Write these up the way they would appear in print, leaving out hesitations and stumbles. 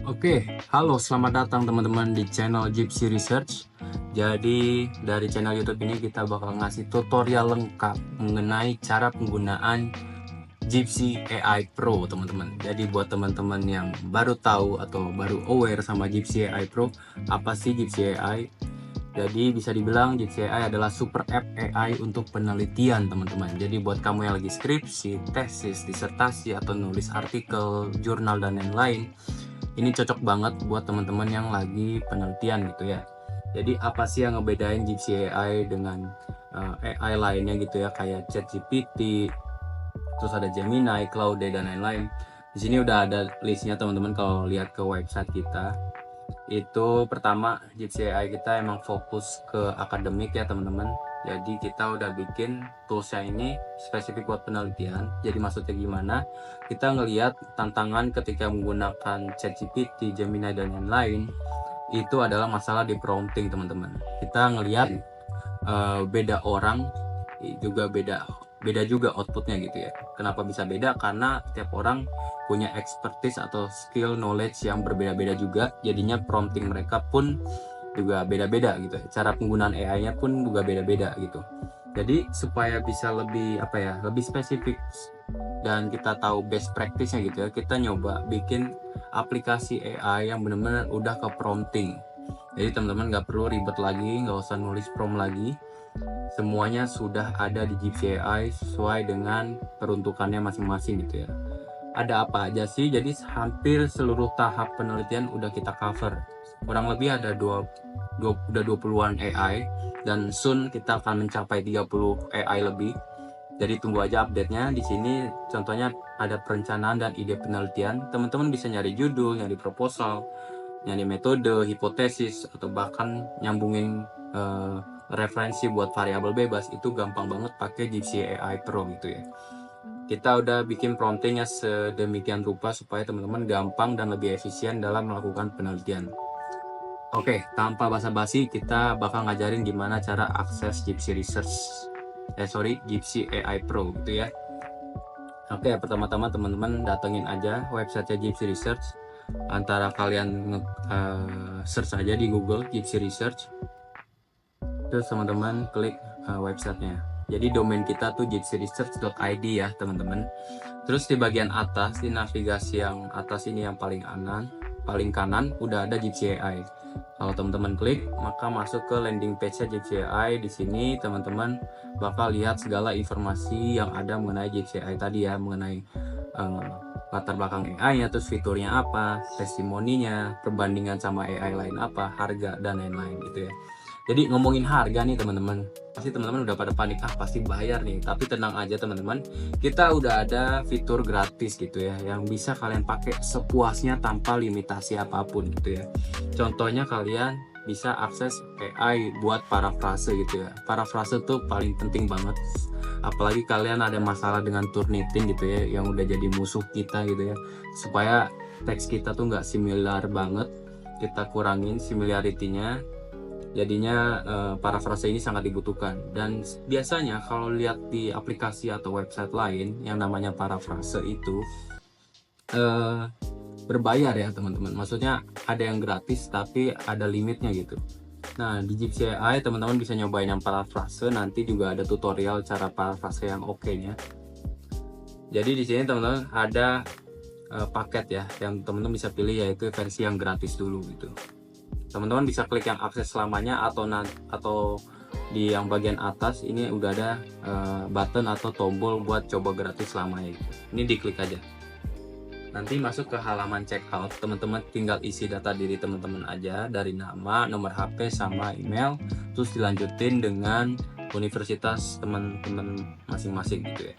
Oke, halo, selamat datang teman-teman di channel Gypsy Research. Jadi dari channel YouTube ini kita bakal ngasih tutorial lengkap mengenai cara penggunaan Gypsy AI Pro, teman-teman. Jadi buat teman-teman yang baru tahu atau baru aware sama Gypsy AI Pro, apa sih Gypsy AI? Jadi bisa dibilang Gypsy AI adalah super app AI untuk penelitian, teman-teman. Jadi buat kamu yang lagi skripsi, tesis, disertasi, atau nulis artikel, jurnal, dan lain-lain, ini cocok banget buat teman-teman yang lagi penelitian gitu ya. Jadi apa sih yang ngebedain Gypsy AI dengan AI lainnya gitu ya, kayak ChatGPT, terus ada Gemini, Claude, dan lain-lain. Di sini udah ada listnya teman-teman. Kalau lihat ke website kita, itu pertama, Gypsy AI kita emang fokus ke akademik ya teman-teman. Jadi kita udah bikin toolsnya ini spesifik buat penelitian. Jadi maksudnya gimana? Kita ngelihat tantangan ketika menggunakan ChatGPT, Gemini, dan lain-lain, itu adalah masalah di prompting teman-teman. Kita ngelihat beda orang juga beda juga outputnya gitu ya. Kenapa bisa beda? Karena tiap orang punya expertise atau skill knowledge yang berbeda-beda juga, jadinya prompting mereka pun juga beda-beda gitu. Cara penggunaan AI-nya pun juga beda-beda gitu. Jadi supaya bisa lebih lebih spesifik dan kita tahu best practice-nya gitu ya, kita nyoba bikin aplikasi AI yang benar-benar udah ke prompting. Jadi teman-teman nggak perlu ribet lagi, nggak usah nulis prompt lagi. Semuanya sudah ada di Gypsy AI sesuai dengan peruntukannya masing-masing gitu ya. Ada apa aja sih? Jadi hampir seluruh tahap penelitian udah kita cover. Kurang lebih ada udah 20-an AI, dan soon kita akan mencapai 30 AI lebih. Jadi tunggu aja update-nya. Di sini contohnya ada perencanaan dan ide penelitian. Teman-teman bisa nyari judul, nyari proposal, nyari metode, hipotesis, atau bahkan nyambungin referensi buat variabel bebas. Itu gampang banget pakai Gypsy AI Pro gitu ya. Kita udah bikin promptingnya sedemikian rupa supaya teman-teman gampang dan lebih efisien dalam melakukan penelitian. Oke, tanpa basa-basi kita bakal ngajarin gimana cara akses Gypsy Research. Gypsy AI Pro gitu ya. Oke, pertama-tama teman-teman datengin aja website Gypsy Research. Antara kalian search aja di Google Gypsy Research, terus teman-teman klik websitenya. Jadi domain kita tuh gypsyresearch.id ya teman-teman. Terus di bagian atas, di navigasi yang atas ini yang paling kanan udah ada Gypsy AI. Kalau teman-teman klik, maka masuk ke landing page-nya Gypsy AI. Di sini teman-teman bakal lihat segala informasi yang ada mengenai Gypsy AI tadi ya, mengenai latar belakang AI-nya, terus fiturnya apa, testimoninya, perbandingan sama AI lain apa, harga, dan lain-lain gitu ya. Jadi ngomongin harga nih teman-teman, pasti teman-teman udah pada panik, pasti bayar nih. Tapi tenang aja teman-teman, kita udah ada fitur gratis gitu ya, yang bisa kalian pakai sepuasnya tanpa limitasi apapun gitu ya. Contohnya kalian bisa akses AI buat parafrase gitu ya. Parafrase tuh paling penting banget, apalagi kalian ada masalah dengan Turnitin gitu ya, yang udah jadi musuh kita gitu ya. Supaya teks kita tuh nggak similar banget, kita kurangin similarity-nya. Jadinya parafrase ini sangat dibutuhkan, dan biasanya kalau lihat di aplikasi atau website lain yang namanya parafrase itu berbayar ya teman-teman. Maksudnya ada yang gratis tapi ada limitnya gitu. Nah di Gypsy AI teman-teman bisa nyobain yang parafrase, nanti juga ada tutorial cara parafrase yang oke-nya. Jadi di sini teman-teman ada paket ya yang teman-teman bisa pilih, yaitu versi yang gratis dulu gitu. Teman-teman bisa klik yang akses selamanya, atau di yang bagian atas ini udah ada button atau tombol buat coba gratis selamanya gitu. Ini diklik aja, nanti masuk ke halaman checkout. Teman-teman tinggal isi data diri teman-teman aja, dari nama, nomor HP, sama email, terus dilanjutin dengan universitas teman-teman masing-masing gitu ya.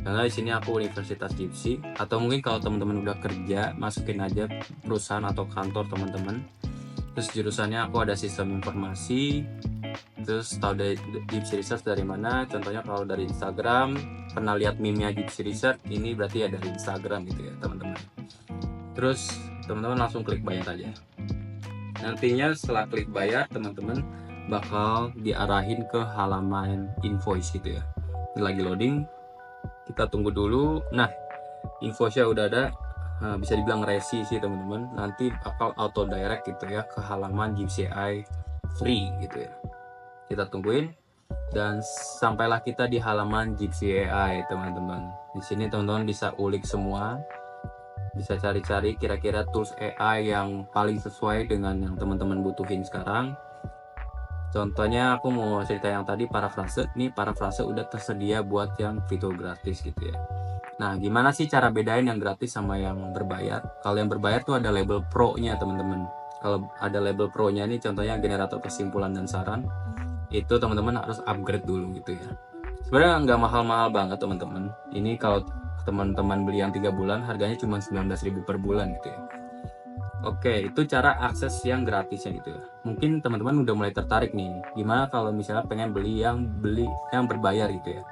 Karena di sini aku Universitas Gypsy, atau mungkin kalau teman-teman udah kerja, masukin aja perusahaan atau kantor teman-teman. Terus jurusannya aku ada sistem informasi. Terus tahu dari Gypsy Research dari mana? Contohnya kalau dari Instagram, pernah lihat meme-nya Gypsy Research, ini berarti ya dari Instagram gitu ya teman-teman. Terus teman-teman langsung klik bayar aja. Nantinya setelah klik bayar, teman-teman bakal diarahin ke halaman invoice gitu ya. Ini lagi loading, kita tunggu dulu. Nah, invoice-nya udah ada. bisa dibilang resi sih teman-teman, nanti bakal auto direct gitu ya ke halaman Gypsy AI free gitu ya. Kita tungguin dan sampailah kita di halaman Gypsy AI teman-teman. Di sini teman-teman bisa ulik semua, bisa cari-cari kira-kira tools AI yang paling sesuai dengan yang teman-teman butuhin sekarang. Contohnya aku mau cerita yang tadi parafrase. Nih parafrase udah tersedia buat yang fitur gratis gitu ya. Nah, gimana sih cara bedain yang gratis sama yang berbayar? Kalau yang berbayar tuh ada label pro-nya teman-teman. Kalau ada label pro-nya nih contohnya generator kesimpulan dan saran, itu teman-teman harus upgrade dulu gitu ya. Sebenarnya nggak mahal-mahal banget teman-teman. Ini kalau teman-teman beli yang 3 bulan harganya cuma 19.000 per bulan gitu ya. Oke, itu cara akses yang gratisnya gitu ya. Mungkin teman-teman udah mulai tertarik nih. Gimana kalau misalnya pengen beli yang berbayar gitu ya.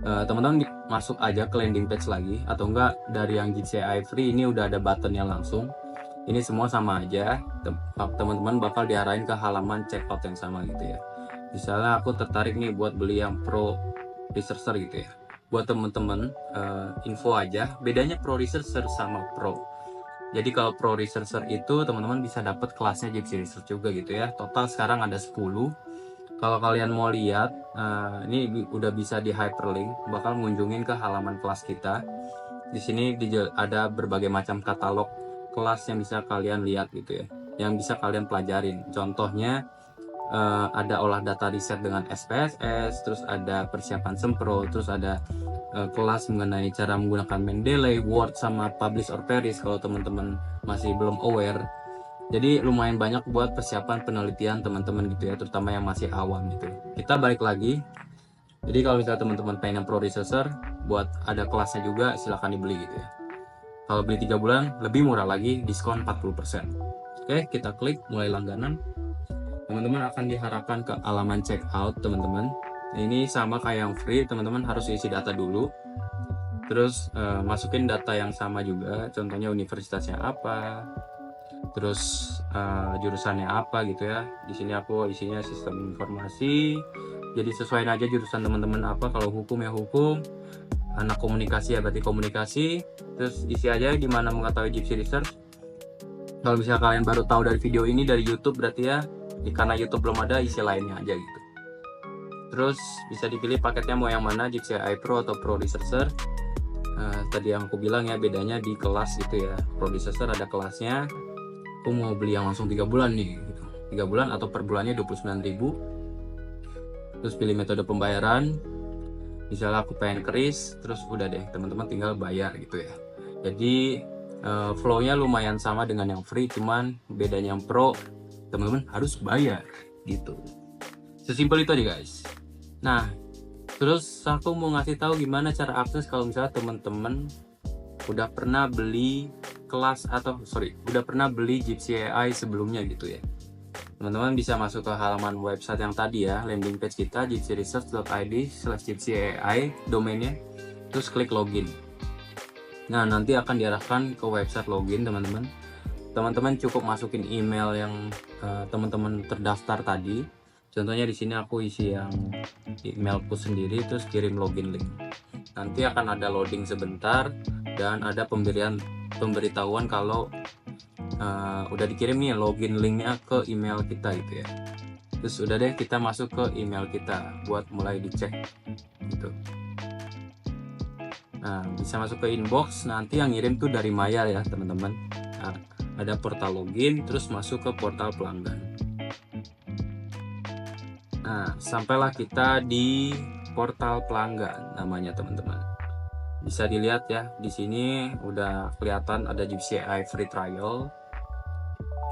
Teman-teman masuk aja ke landing page lagi, atau enggak dari yang Gypsy AI free ini udah ada buttonnya langsung. Ini semua sama aja. Teman-teman bakal diarahin ke halaman checkout yang sama gitu ya. Misalnya aku tertarik nih buat beli yang Pro Researcher gitu ya. Buat teman-teman info aja, bedanya Pro Researcher sama Pro. Jadi kalau Pro Researcher itu teman-teman bisa dapat kelasnya Gypsy Research juga gitu ya. Total sekarang ada 10. Kalau kalian mau lihat, ini udah bisa di hyperlink, bakal ngunjungin ke halaman kelas kita. Di sini ada berbagai macam katalog kelas yang bisa kalian lihat gitu ya, yang bisa kalian pelajarin. Contohnya ada olah data riset dengan SPSS, terus ada persiapan sempro, terus ada kelas mengenai cara menggunakan Mendeley, Word, sama Publish or Perish kalau teman-teman masih belum aware. Jadi lumayan banyak buat persiapan penelitian teman-teman gitu ya, terutama yang masih awam gitu. Kita balik lagi. Jadi kalau misalnya teman-teman pengen yang Pro Researcher, buat ada kelasnya juga silahkan dibeli gitu ya. Kalau beli 3 bulan lebih murah lagi, diskon 40%. Oke, kita klik mulai langganan. Teman-teman akan diharapkan ke halaman checkout teman-teman. Ini sama kayak yang free, teman-teman harus isi data dulu. Terus masukin data yang sama juga, contohnya universitasnya apa, terus jurusannya apa gitu ya. Di sini aku isinya sistem informasi, jadi sesuaiin aja jurusan teman-teman apa. Kalau hukum ya hukum, anak komunikasi ya berarti komunikasi. Terus isi aja di mana mengetahui Gypsy Research. Kalau misalnya kalian baru tahu dari video ini dari YouTube, berarti ya karena YouTube belum ada, isi lainnya aja gitu. Terus bisa dipilih paketnya mau yang mana, Gypsy AI Pro atau Pro Researcher. Tadi yang aku bilang ya bedanya di kelas gitu ya. Pro Researcher ada kelasnya. Aku mau beli yang langsung 3 bulan nih gitu. 3 bulan atau per bulannya 29.000. Terus pilih metode pembayaran. Misalnya aku pengen kris, terus udah deh teman-teman tinggal bayar gitu ya. Jadi flow-nya lumayan sama dengan yang free, cuman bedanya yang pro teman-teman harus bayar gitu. Sesimpel itu aja guys. Nah, terus aku mau ngasih tahu gimana cara akses kalau misalnya teman-teman udah pernah beli kelas udah pernah beli Gypsy AI sebelumnya gitu ya. Teman-teman bisa masuk ke halaman website yang tadi ya, landing page kita gypsyresearch.id/gypsyai domainnya, terus klik login. Nah, nanti akan diarahkan ke website login teman-teman. Teman-teman cukup masukin email yang teman-teman terdaftar tadi. Contohnya di sini aku isi yang emailku sendiri, terus kirim login link. Nanti akan ada loading sebentar dan ada pemberitahuan kalau udah dikirim nih login linknya ke email kita gitu ya. Terus udah deh kita masuk ke email kita buat mulai dicek gitu. Nah, bisa masuk ke inbox, nanti yang ngirim tuh dari Maya ya teman-teman. Nah, ada portal login, terus masuk ke portal pelanggan. Nah, sampailah kita di portal pelanggan namanya teman-teman. Bisa dilihat ya, di sini udah kelihatan ada Gypsy AI free trial.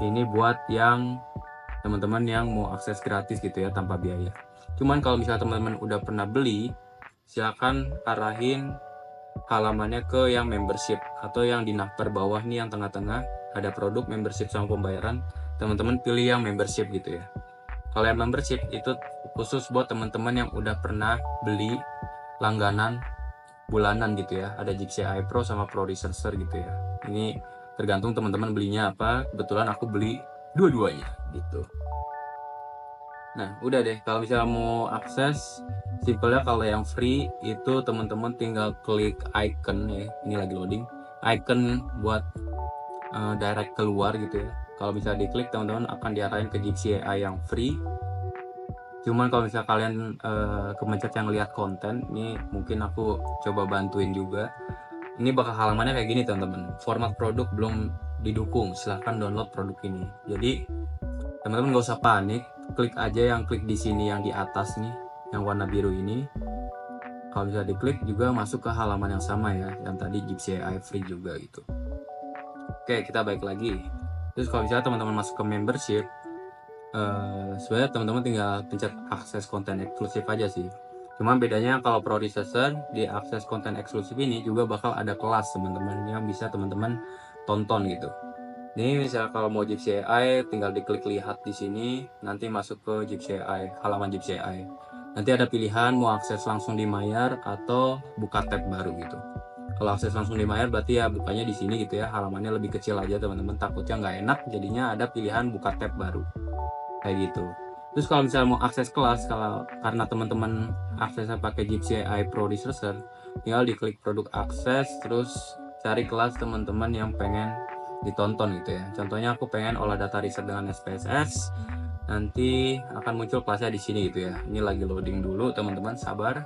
Ini buat yang teman-teman yang mau akses gratis gitu ya, tanpa biaya. Cuman kalau misalnya teman-teman udah pernah beli, silakan arahin halamannya ke yang membership atau yang di navbar bawah nih yang tengah-tengah ada produk membership sama pembayaran. Teman-teman pilih yang membership gitu ya. Kalau yang membership itu khusus buat teman-teman yang udah pernah beli langganan bulanan gitu ya. Ada Gypsy AI Pro sama Pro Researcher gitu ya. Ini tergantung teman-teman belinya apa. Kebetulan aku beli dua-duanya gitu. Nah, udah deh. Kalau misalnya mau akses, simpelnya kalau yang free itu teman-teman tinggal klik icon ya. Ini lagi loading. icon buat direct keluar gitu ya. Kalau bisa diklik, teman-teman akan diarahin ke Gypsy AI yang free. Cuman kalau misalnya kalian kemencet yang lihat konten, ini mungkin aku coba bantuin juga. Ini bakal halamannya kayak gini teman-teman. Format produk belum didukung, silahkan download produk ini. Jadi teman-teman gak usah panik, klik aja yang klik di sini yang di atas nih, yang warna biru ini. Kalau bisa diklik juga masuk ke halaman yang sama ya, yang tadi Gypsy AI free juga gitu. Oke, kita balik lagi. Terus kalau misalnya teman-teman masuk ke membership, sebenarnya teman-teman tinggal pencet akses konten eksklusif aja sih. Cuman bedanya kalau Pro Researcher di akses konten eksklusif ini juga bakal ada kelas teman-teman yang bisa teman-teman tonton gitu. Ini misalnya kalau mau Gypsy AI tinggal diklik lihat di sini, nanti masuk ke Gypsy AI, halaman Gypsy AI. Nanti ada pilihan mau akses langsung di Mayer atau buka tab baru gitu. Kalau akses langsung di Mayer berarti ya bukanya di sini gitu ya, halamannya lebih kecil aja teman-teman, takutnya nggak enak, jadinya ada pilihan buka tab baru kayak gitu. Terus kalau misalnya mau akses kelas, kalau karena teman-teman aksesnya pakai Gypsy AI Pro Researcher, tinggal diklik produk akses, terus cari kelas teman-teman yang pengen ditonton gitu ya. Contohnya aku pengen olah data riset dengan SPSS, nanti akan muncul kelasnya di sini gitu ya. Ini lagi loading dulu teman-teman, sabar.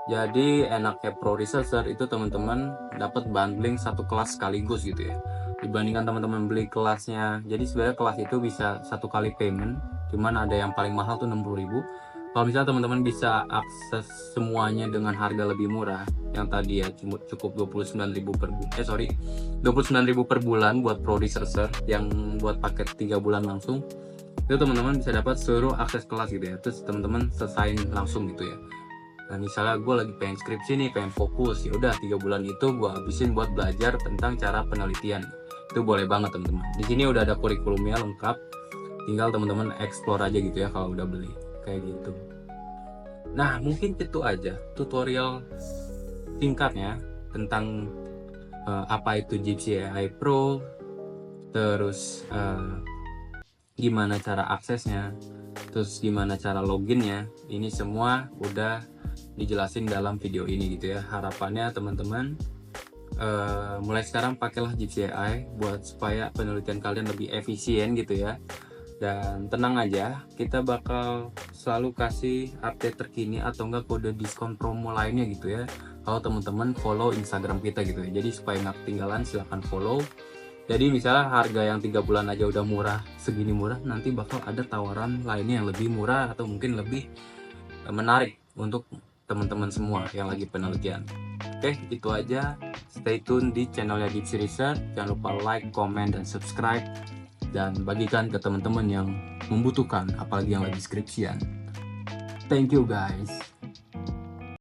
Jadi enaknya Pro Researcher itu teman-teman dapat bundling satu kelas sekaligus gitu ya, dibandingkan teman-teman beli kelasnya. Jadi sebenarnya kelas itu bisa satu kali payment, cuman ada yang paling mahal tuh 60.000. Kalau misalnya teman-teman bisa akses semuanya dengan harga lebih murah, yang tadi ya cukup 29.000 per 29.000 per bulan buat Pro Researcher yang buat paket 3 bulan langsung, itu teman-teman bisa dapat seluruh akses kelas gitu ya. Terus teman-teman selesain langsung gitu ya. Nah misalnya gue lagi pengen skripsi nih, pengen fokus, ya udah 3 bulan itu gue habisin buat belajar tentang cara penelitian. Itu boleh banget teman-teman. Di sini udah ada kurikulumnya lengkap, tinggal teman-teman explore aja gitu ya kalau udah beli kayak gitu. Nah mungkin itu aja tutorial singkatnya tentang apa itu Gypsy AI Pro, terus gimana cara aksesnya, terus gimana cara loginnya. Ini semua udah dijelasin dalam video ini gitu ya. Harapannya teman-teman mulai sekarang pakailah Gypsy AI buat supaya penelitian kalian lebih efisien gitu ya. Dan tenang aja, kita bakal selalu kasih update terkini atau enggak kode diskon promo lainnya gitu ya, kalau teman-teman follow Instagram kita gitu ya. Jadi supaya nggak ketinggalan, silahkan follow. Jadi misalnya harga yang 3 bulan aja udah murah, segini murah, nanti bakal ada tawaran lainnya yang lebih murah atau mungkin lebih menarik untuk teman-teman semua yang lagi penelitian. Oke, itu aja. Stay tune di channelnya Gypsy Research. Jangan lupa like, comment, dan subscribe. Dan bagikan ke teman-teman yang membutuhkan, apalagi yang lagi skripsian. Thank you guys.